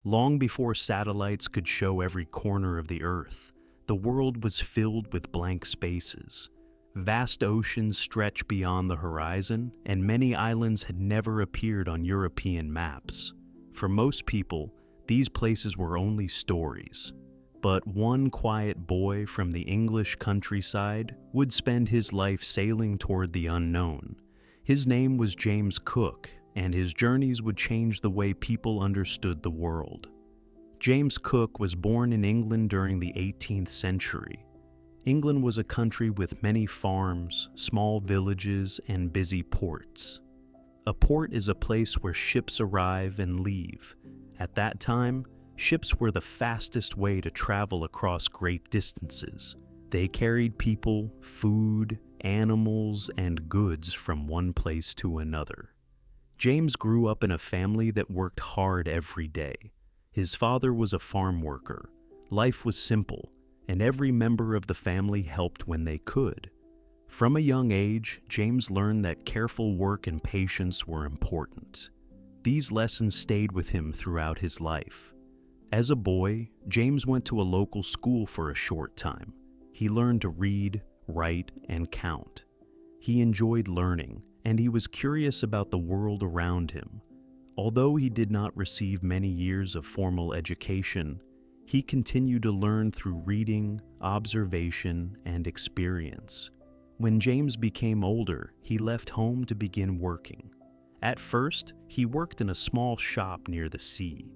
Long before satellites could show every corner of the Earth, the world was filled with blank spaces. Vast oceans stretched beyond the horizon, and many islands had never appeared on European maps. For most people, these places were only stories. But one quiet boy from the English countryside would spend his life sailing toward the unknown. His name was James Cook, and his journeys would change the way people understood the world. James Cook was born in England during the 18th century. England was a country with many farms, small villages, and busy ports. A port is a place where ships arrive and leave. At that time, ships were the fastest way to travel across great distances. They carried people, food, animals, and goods from one place to another. James grew up in a family that worked hard every day. His father was a farm worker. Life was simple, and every member of the family helped when they could. From a young age, James learned that careful work and patience were important. These lessons stayed with him throughout his life. As a boy, James went to a local school for a short time. He learned to read, write, and count. He enjoyed learning, and he was curious about the world around him. Although he did not receive many years of formal education, he continued to learn through reading, observation, and experience. When James became older, he left home to begin working. At first, he worked in a small shop near the sea.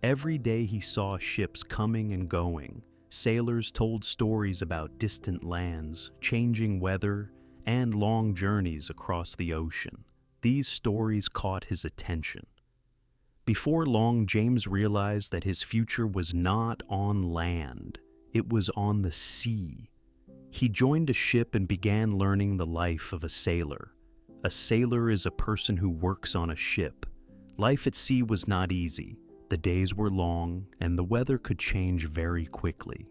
Every day he saw ships coming and going. Sailors told stories about distant lands, changing weather, and long journeys across the ocean. These stories caught his attention. Before long, James realized that his future was not on land, it was on the sea. He joined a ship and began learning the life of a sailor. A sailor is a person who works on a ship. Life at sea was not easy. The days were long, and the weather could change very quickly.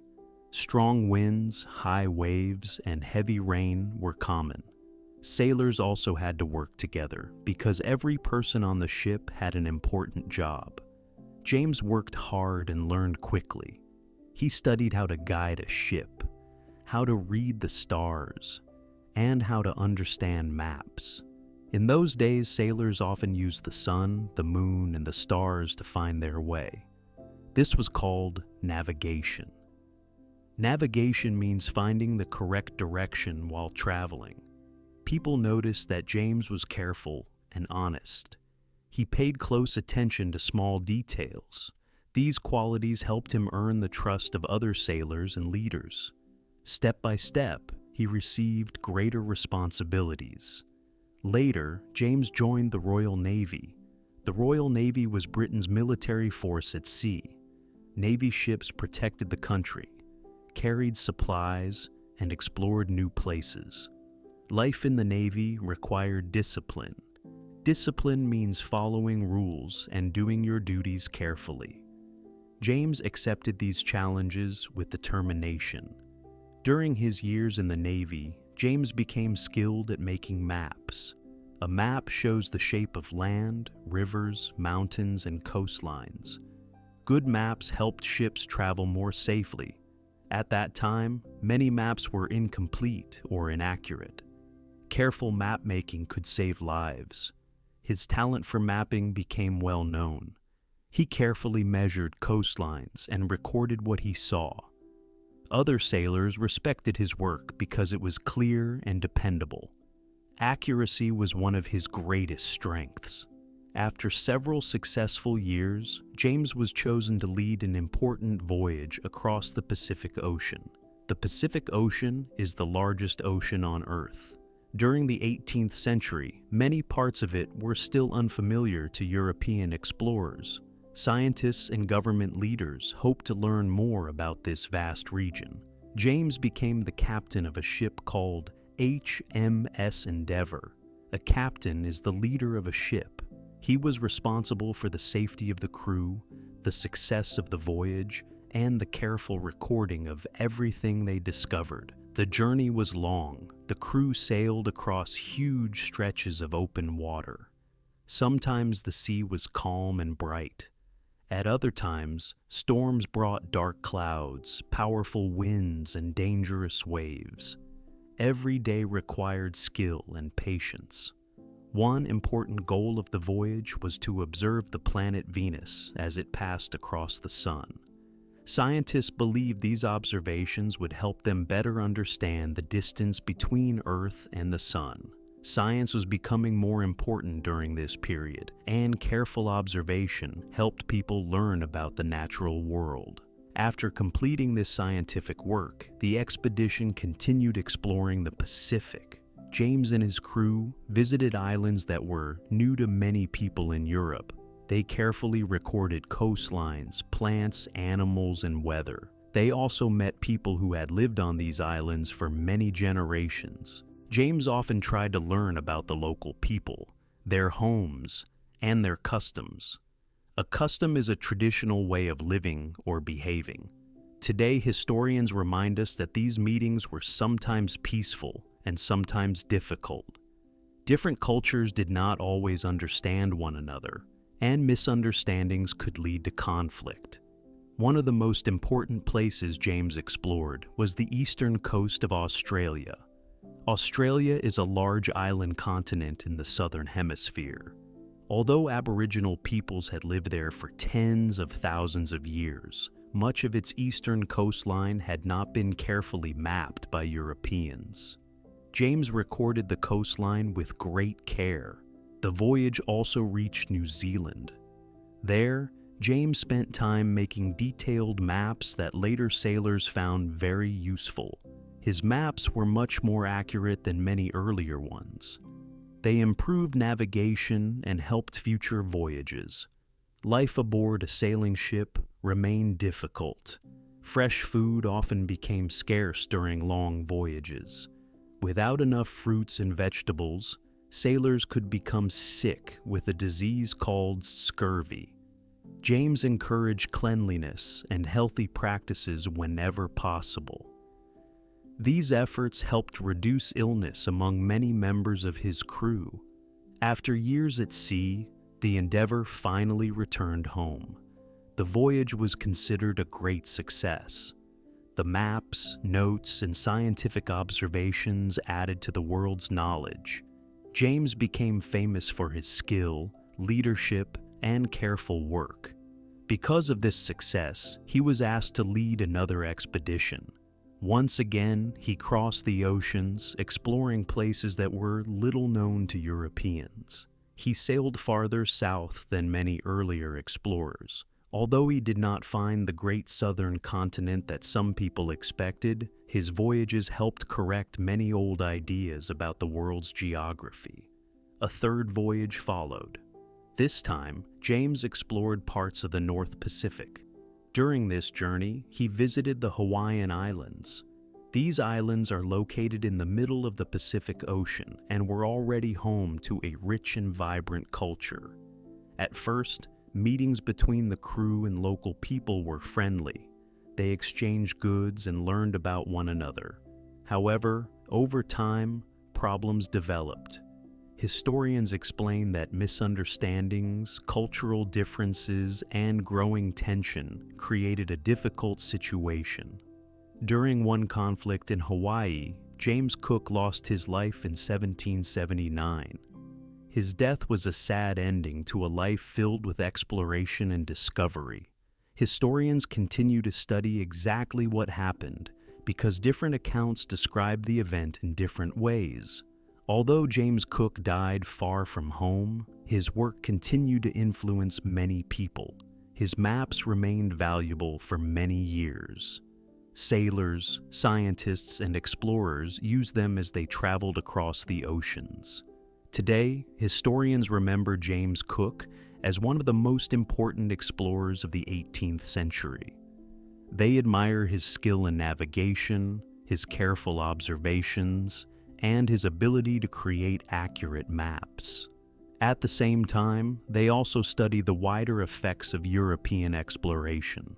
Strong winds, high waves, and heavy rain were common. Sailors also had to work together because every person on the ship had an important job. James worked hard and learned quickly. He studied how to guide a ship, how to read the stars, and how to understand maps. In those days, sailors often used the sun, the moon, and the stars to find their way. This was called navigation. Navigation means finding the correct direction while traveling. People noticed that James was careful and honest. He paid close attention to small details. These qualities helped him earn the trust of other sailors and leaders. Step by step, he received greater responsibilities. Later, James joined the Royal Navy. The Royal Navy was Britain's military force at sea. Navy ships protected the country, carried supplies, and explored new places. Life in the Navy required discipline. Discipline means following rules and doing your duties carefully. James accepted these challenges with determination. During his years in the Navy, James became skilled at making maps. A map shows the shape of land, rivers, mountains, and coastlines. Good maps helped ships travel more safely. At that time, many maps were incomplete or inaccurate. Careful mapmaking could save lives. His talent for mapping became well known. He carefully measured coastlines and recorded what he saw. Other sailors respected his work because it was clear and dependable. Accuracy was one of his greatest strengths. After several successful years, James was chosen to lead an important voyage across the Pacific Ocean. The Pacific Ocean is the largest ocean on Earth. During the 18th century, many parts of it were still unfamiliar to European explorers. Scientists and government leaders hoped to learn more about this vast region. James became the captain of a ship called HMS Endeavour. A captain is the leader of a ship. He was responsible for the safety of the crew, the success of the voyage, and the careful recording of everything they discovered. The journey was long. The crew sailed across huge stretches of open water. Sometimes the sea was calm and bright, At other times, storms brought dark clouds, powerful winds, and dangerous waves. Every day required skill and patience. One important goal of the voyage was to observe the planet Venus as it passed across the sun. Scientists believed these observations would help them better understand the distance between Earth and the sun. Science was becoming more important during this period, and careful observation helped people learn about the natural world. After completing this scientific work, the expedition continued exploring the Pacific. James and his crew visited islands that were new to many people in Europe. They carefully recorded coastlines, plants, animals, and weather. They also met people who had lived on these islands for many generations. James often tried to learn about the local people, their homes, and their customs. A custom is a traditional way of living or behaving. Today, historians remind us that these meetings were sometimes peaceful and sometimes difficult. Different cultures did not always understand one another, and misunderstandings could lead to conflict. One of the most important places James explored was the eastern coast of Australia. Australia is a large island continent in the southern hemisphere. Although Aboriginal peoples had lived there for tens of thousands of years, much of its eastern coastline had not been carefully mapped by Europeans. James recorded the coastline with great care. The voyage also reached New Zealand. There, James spent time making detailed maps that later sailors found very useful. His maps were much more accurate than many earlier ones. They improved navigation and helped future voyages. Life aboard a sailing ship remained difficult. Fresh food often became scarce during long voyages. Without enough fruits and vegetables, sailors could become sick with a disease called scurvy. James encouraged cleanliness and healthy practices whenever possible. These efforts helped reduce illness among many members of his crew. After years at sea, the Endeavour finally returned home. The voyage was considered a great success. The maps, notes, and scientific observations added to the world's knowledge. James became famous for his skill, leadership, and careful work. Because of this success, he was asked to lead another expedition. Once again, he crossed the oceans, exploring places that were little known to Europeans. He sailed farther south than many earlier explorers. Although he did not find the great southern continent that some people expected, his voyages helped correct many old ideas about the world's geography. A third voyage followed. This time, James explored parts of the North Pacific. During this journey, he visited the Hawaiian Islands. These islands are located in the middle of the Pacific Ocean and were already home to a rich and vibrant culture. At first, meetings between the crew and local people were friendly. They exchanged goods and learned about one another. However, over time, problems developed. Historians explain that misunderstandings, cultural differences, and growing tension created a difficult situation. During one conflict in Hawaii, James Cook lost his life in 1779. His death was a sad ending to a life filled with exploration and discovery. Historians continue to study exactly what happened because different accounts describe the event in different ways. Although James Cook died far from home, his work continued to influence many people. His maps remained valuable for many years. Sailors, scientists, and explorers used them as they traveled across the oceans. Today, historians remember James Cook as one of the most important explorers of the 18th century. They admire his skill in navigation, his careful observations, and his ability to create accurate maps. At the same time, they also study the wider effects of European exploration.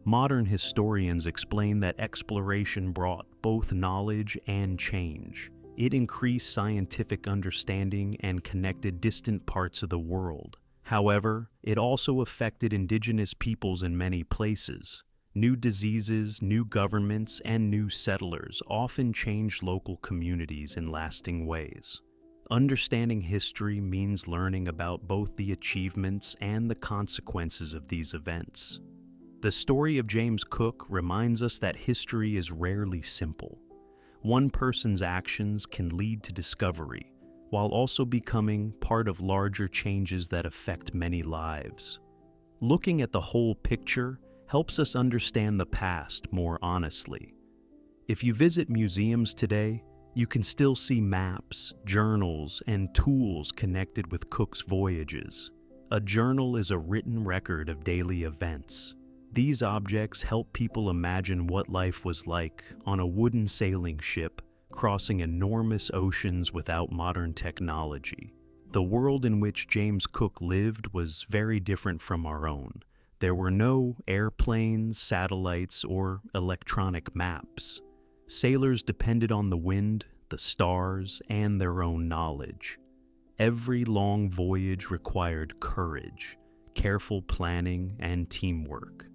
Modern historians explain that exploration brought both knowledge and change. It increased scientific understanding and connected distant parts of the world. However, it also affected indigenous peoples in many places. New diseases, new governments, and new settlers often changed local communities in lasting ways. Understanding history means learning about both the achievements and the consequences of these events. The story of James Cook reminds us that history is rarely simple. One person's actions can lead to discovery, while also becoming part of larger changes that affect many lives. Looking at the whole picture helps us understand the past more honestly. If you visit museums today, you can still see maps, journals, and tools connected with Cook's voyages. A journal is a written record of daily events. These objects help people imagine what life was like on a wooden sailing ship crossing enormous oceans without modern technology. The world in which James Cook lived was very different from our own. There were no airplanes, satellites, or electronic maps. Sailors depended on the wind, the stars, and their own knowledge. Every long voyage required courage, careful planning, and teamwork.